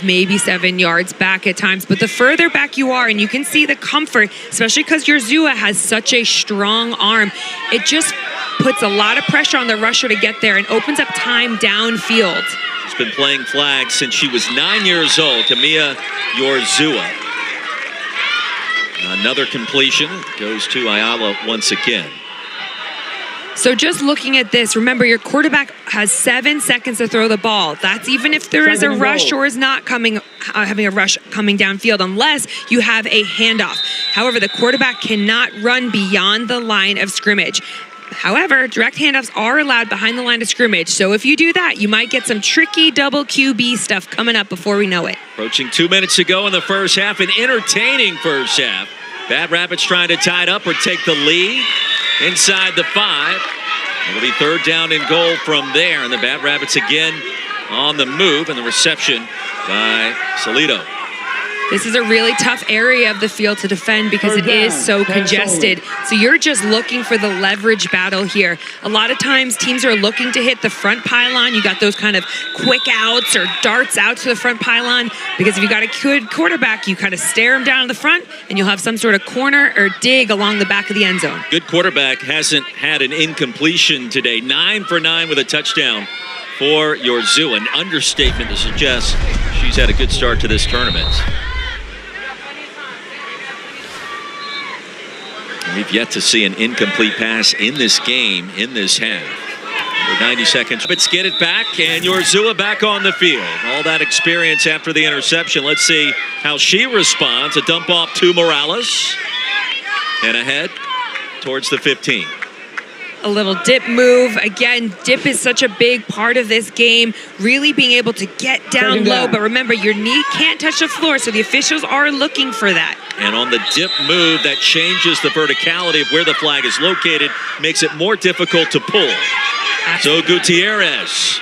maybe 7 yards back at times, but the further back you are, and you can see the comfort, especially because your Zua has such a strong arm, it just puts a lot of pressure on the rusher to get there and opens up time downfield. She's been playing flag since she was 9 years old. Tamia Yorzua. Another completion goes to Ayala once again. So just looking at this, remember your quarterback has 7 seconds to throw the ball. That's even if there is a rush or is not having a rush coming downfield, unless you have a handoff. However, the quarterback cannot run beyond the line of scrimmage. However, direct handoffs are allowed behind the line of scrimmage. So if you do that, you might get some tricky double QB stuff coming up before we know it. Approaching 2 minutes to go in the first half, an entertaining first half. Bad Rapids trying to tie it up or take the lead inside the 5. It'll be 3rd down and goal from there. And the Bad Rapids again on the move, and the reception by Salido. This is a really tough area of the field to defend because it is so congested. So you're just looking for the leverage battle here. A lot of times teams are looking to hit the front pylon. You got those kind of quick outs or darts out to the front pylon, because if you got a good quarterback, you kind of stare him down in the front and you'll have some sort of corner or dig along the back of the end zone. Good quarterback hasn't had an incompletion today. 9 for 9 with a touchdown for Yorzua. An understatement to suggest she's had a good start to this tournament. We've yet to see an incomplete pass in this game, in this half. For 90 seconds. Let's get it back, and Yorzua back on the field. All that experience after the interception. Let's see how she responds. A dump off to Morales. And ahead towards the 15. A little dip move. Again, dip is such a big part of this game. Really being able to get down low. But remember, your knee can't touch the floor, so the officials are looking for that. And on the dip move, that changes the verticality of where the flag is located, makes it more difficult to pull. So Gutierrez.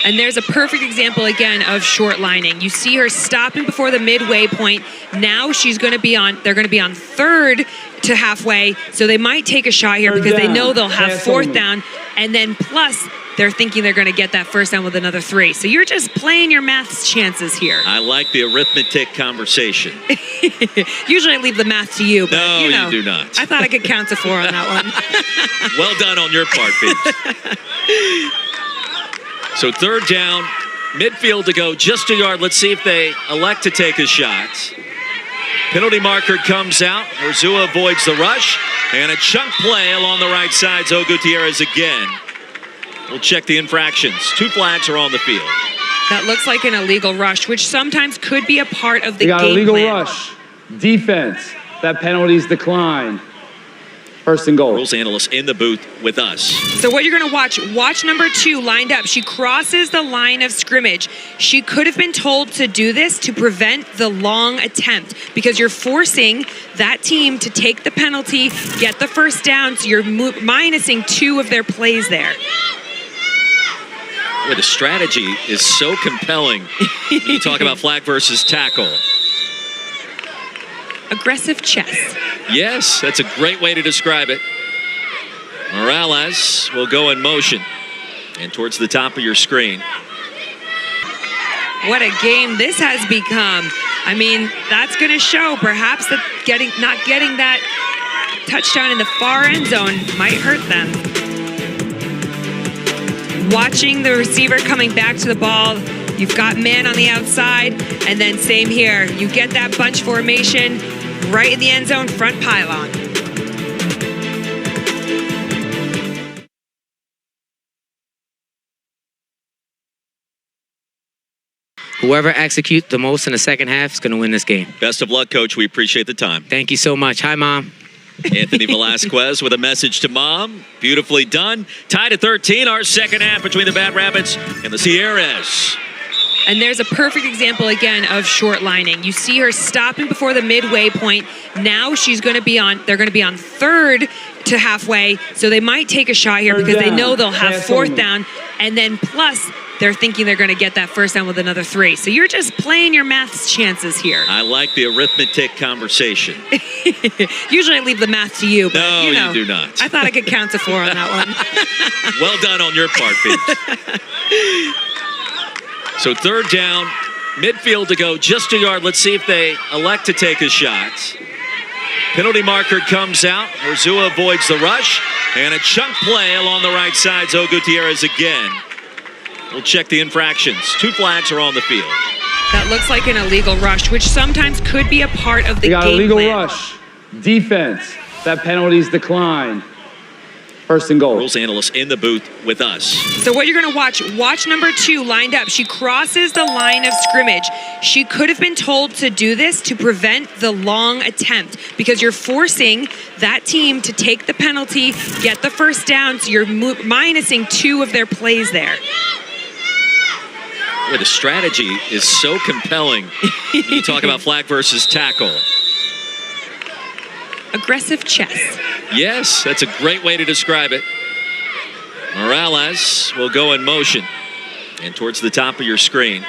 And there's a perfect example, again, of short lining. You see her stopping before the midway point. Now she's going to be on, they're going to be on 3rd to halfway. So they might take a shot here because they know they'll have 4th down. And then plus, they're thinking they're going to get that 1st down with another 3. So you're just playing your math's chances here. I like the arithmetic conversation. Usually I leave the math to you, but no, you know, you do not. I thought I could count to 4 on that one. Well done on your part, Pete. So 3rd down, midfield to go, just a yard. Let's see if they elect to take a shot. Penalty marker comes out. Yorzua avoids the rush. And a chunk play along the right side. Zoe Gutierrez again. We'll check the infractions. 2 flags are on the field. That looks like an illegal rush, which sometimes could be a part of the game plan. Illegal rush. Defense. That penalty's declined. 1st and goal. Rules analyst in the booth with us. So what you're going to watch number 2 lined up. She crosses the line of scrimmage. She could have been told to do this to prevent the long attempt, because you're forcing that team to take the penalty, get the 1st down, so you're minusing 2 of their plays there. Boy, the strategy is so compelling when you talk about flag versus tackle. Aggressive chess. Yes, that's a great way to describe it. Morales will go in motion. And towards the top of your screen. What a game this has become. I mean, that's going to show perhaps that not getting that touchdown in the far end zone might hurt them. Watching the receiver coming back to the ball. You've got man on the outside, and then same here. You get that bunch formation right in the end zone, front pylon. Whoever executes the most in the second half is going to win this game. Best of luck, Coach. We appreciate the time. Thank you so much. Hi, Mom. Anthony Velasquez with a message to Mom. Beautifully done. Tied at 13, our second half between the Bad Rapids and the Sierras. And there's a perfect example, again, of short lining. You see her stopping before the midway point. Now she's going to be on, they're going to be on 3rd to halfway. So they might take a shot here because they know they'll have 4th down. And then plus, they're thinking they're going to get that 1st down with another 3. So you're just playing your math's chances here. I like the arithmetic conversation. Usually I leave the math to you, but no, you know, you do not. I thought I could count to 4 on that one. Well done on your part, Pete. So 3rd down, Midfield to go just a yard. Let's see if they elect to take a shot. Penalty marker comes out. Urzua avoids the rush. And a chunk play along the right side. Zoe Gutierrez again. We'll check the infractions. 2 flags are on the field. That looks like an illegal rush, which sometimes could be a part of the We got game illegal plan. rush. Defense. That penalty's declined. First and goal. Rules analyst in the booth with us. So what you're going to watch number 2 lined up. She crosses the line of scrimmage. She could have been told to do this to prevent the long attempt because you're forcing that team to take the penalty, get the first down, so you're minusing 2 of their plays there. Boy, the strategy is so compelling. You talk about flag versus tackle. Aggressive chess. Yes, that's a great way to describe it. Morales will go in motion and towards the top of your screen.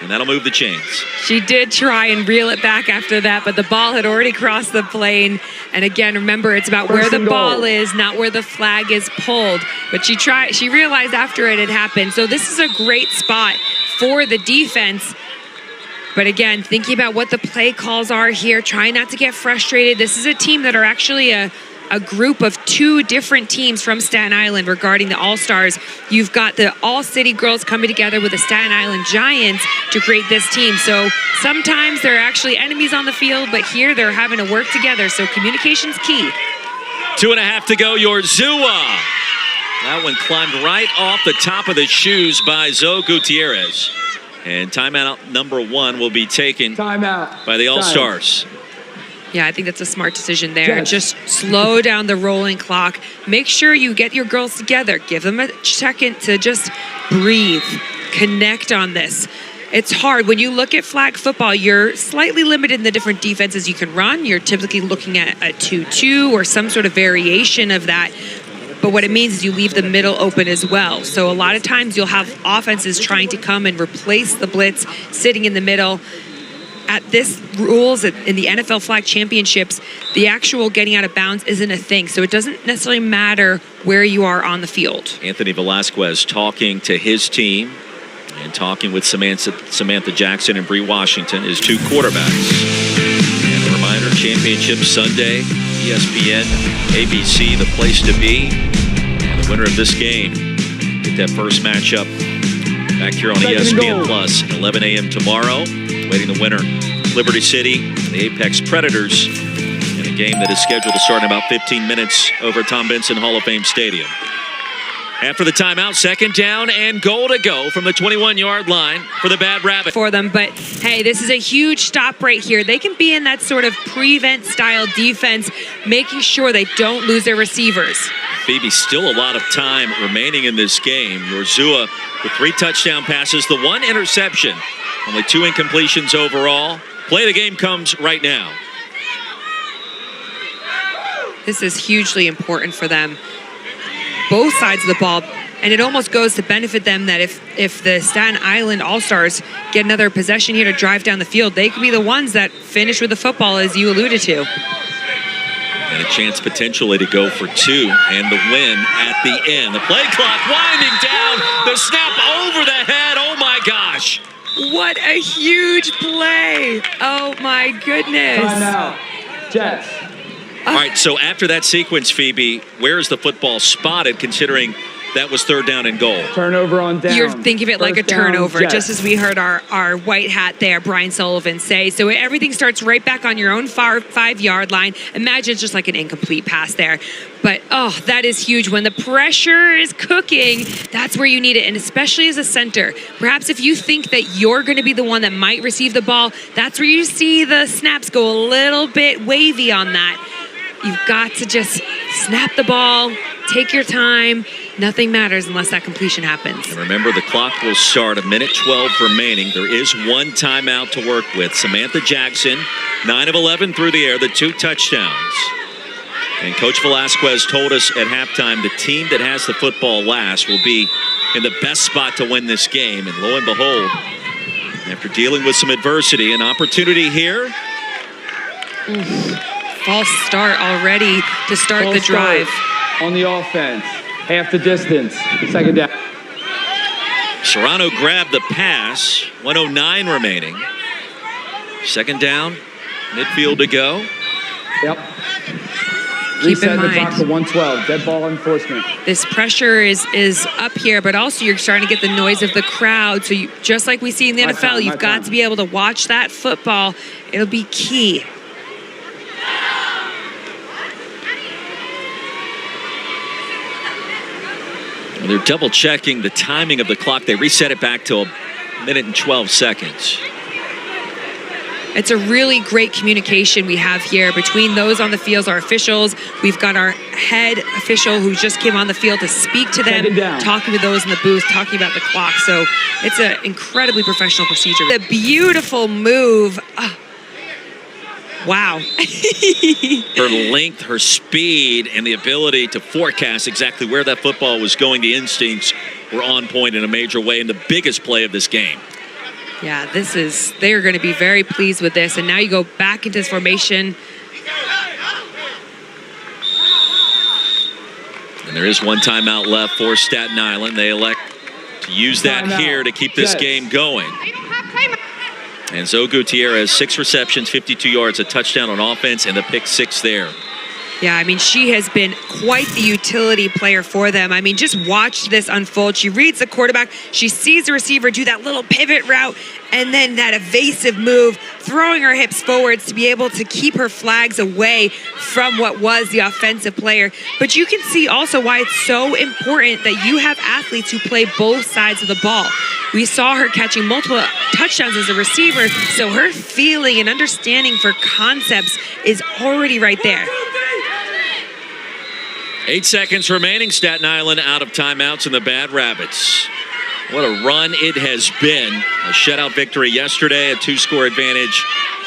And that'll move the chains. She did try and reel it back after that, but the ball had already crossed the plane. And again, remember, it's about where the ball is, not where the flag is pulled. But she realized after it had happened. So this is a great spot for the defense. But again, thinking about what the play calls are here, trying not to get frustrated. This is a team that are actually a group of 2 different teams from Staten Island regarding the All-Stars. You've got the All-City girls coming together with the Staten Island Giants to create this team. So sometimes they're actually enemies on the field, but here they're having to work together. So communication's key. 2.5 to go, Urzua. That one climbed right off the top of the shoes by Zoe Gutierrez. And timeout number 1 will be taken by the All-Stars. Yeah, I think that's a smart decision there. Just slow down the rolling clock. Make sure you get your girls together. Give them a second to just breathe, connect on this. It's hard. When you look at flag football, you're slightly limited in the different defenses you can run. You're typically looking at a 2-2 or some sort of variation of that. But what it means is you leave the middle open as well. So a lot of times you'll have offenses trying to come and replace the blitz, sitting in the middle. At this rules in the NFL Flag Championships, the actual getting out of bounds isn't a thing. So it doesn't necessarily matter where you are on the field. Anthony Velasquez talking to his team and talking with Samantha Jackson and Bree Washington, his 2 quarterbacks. And a reminder, Championship Sunday, ESPN, ABC, the place to be. And the winner of this game get that first matchup back here on ESPN Plus at 11 a.m. tomorrow. Waiting the winner, Liberty City, the Apex Predators, in a game that is scheduled to start in about 15 minutes over at Tom Benson Hall of Fame Stadium. After the timeout, 2nd down and goal to go from the 21-yard line for the Bad Rabbit. For them, but hey, this is a huge stop right here. They can be in that sort of prevent style defense, making sure they don't lose their receivers. Phoebe, still a lot of time remaining in this game. Urzua with 3 touchdown passes, the 1 interception. Only 2 incompletions overall. Play of the game comes right now. This is hugely important for them. Both sides of the ball. And it almost goes to benefit them that if the Staten Island All-Stars get another possession here to drive down the field, they could be the ones that finish with the football, as you alluded to. And a chance potentially to go for 2 and the win at the end. The play clock winding down. The snap over the head. Oh, my gosh. What a huge play. Oh, my goodness. Timeout. Jets. All right, so after that sequence, Phoebe, where is the football spotted, considering that was 3rd down and goal? Turnover on down. You're thinking of it like a First down, turnover, Jets. just as we heard our white hat there, Brian Sullivan, say. So everything starts right back on your own 5-yard line. Imagine it's just like an incomplete pass there. But, oh, that is huge. When the pressure is cooking, that's where you need it, and especially as a center. Perhaps if you think that you're going to be the one that might receive the ball, that's where you see the snaps go a little bit wavy on that. You've got to just snap the ball, take your time. Nothing matters unless that completion happens. And remember, the clock will start, 1:12 remaining. There is 1 timeout to work with. Samantha Jackson, 9 of 11 through the air, the 2 touchdowns. And Coach Velasquez told us at halftime the team that has the football last will be in the best spot to win this game. And lo and behold, after dealing with some adversity, an opportunity here. False start already to start False the drive. start on the offense. Half the distance. 2nd down. Serrano grabbed the pass. 1:09 remaining. Second down. Midfield to go. Yep. Keep Reset in the clock mind, to 112. Dead ball enforcement. this pressure is up here, but also you're starting to get the noise of the crowd. So you, just like we see in the NFL, you've got to be able to watch that football. It'll be key. They're double checking the timing of the clock. They reset it back to 1 minute and 12 seconds. It's a really great communication we have here between those on the field, our officials. We've got our head official who just came on the field to speak to them, talking to those in the booth, talking about the clock. So it's an incredibly professional procedure. The beautiful move. Wow. Her length, her speed, and the ability to forecast exactly where that football was going. The instincts were on point in a major way in the biggest play of this game. Yeah, they're going to be very pleased with this. And now you go back into this formation. And there is one timeout left for Staten Island. They elect to use that here to keep this game going. And Zoe Gutierrez, 6 receptions, 52 yards, a touchdown on offense, and the pick 6 there. Yeah, I mean, she has been quite the utility player for them. I mean, just watch this unfold. She reads the quarterback. She sees the receiver do that little pivot route and then that evasive move, throwing her hips forwards to be able to keep her flags away from what was the offensive player. But you can see also why it's so important that you have athletes who play both sides of the ball. We saw her catching multiple touchdowns as a receiver, so her feeling and understanding for concepts is already right there. 8 seconds remaining. Staten Island out of timeouts and the Bad Rabbits. What a run it has been. A shutout victory yesterday, a 2-score advantage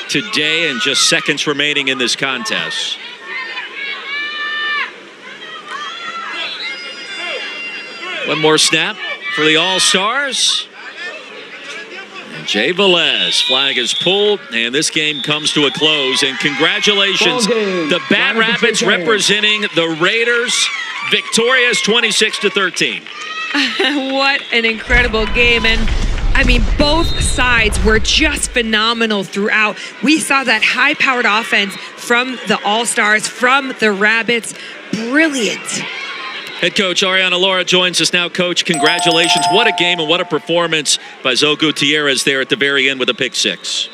today, and just seconds remaining in this contest. One more snap for the All-Stars. Jay Velez, flag is pulled, and this game comes to a close. And congratulations, the Bad Rabbits representing the Raiders, victorious 26-13. What an incredible game. And I mean, both sides were just phenomenal throughout. We saw that high-powered offense from the All-Stars, from the Rabbits. Brilliant. Head coach Ariana Laura joins us now. Coach, congratulations. What a game and what a performance by Zoe Gutierrez there at the very end with a pick 6.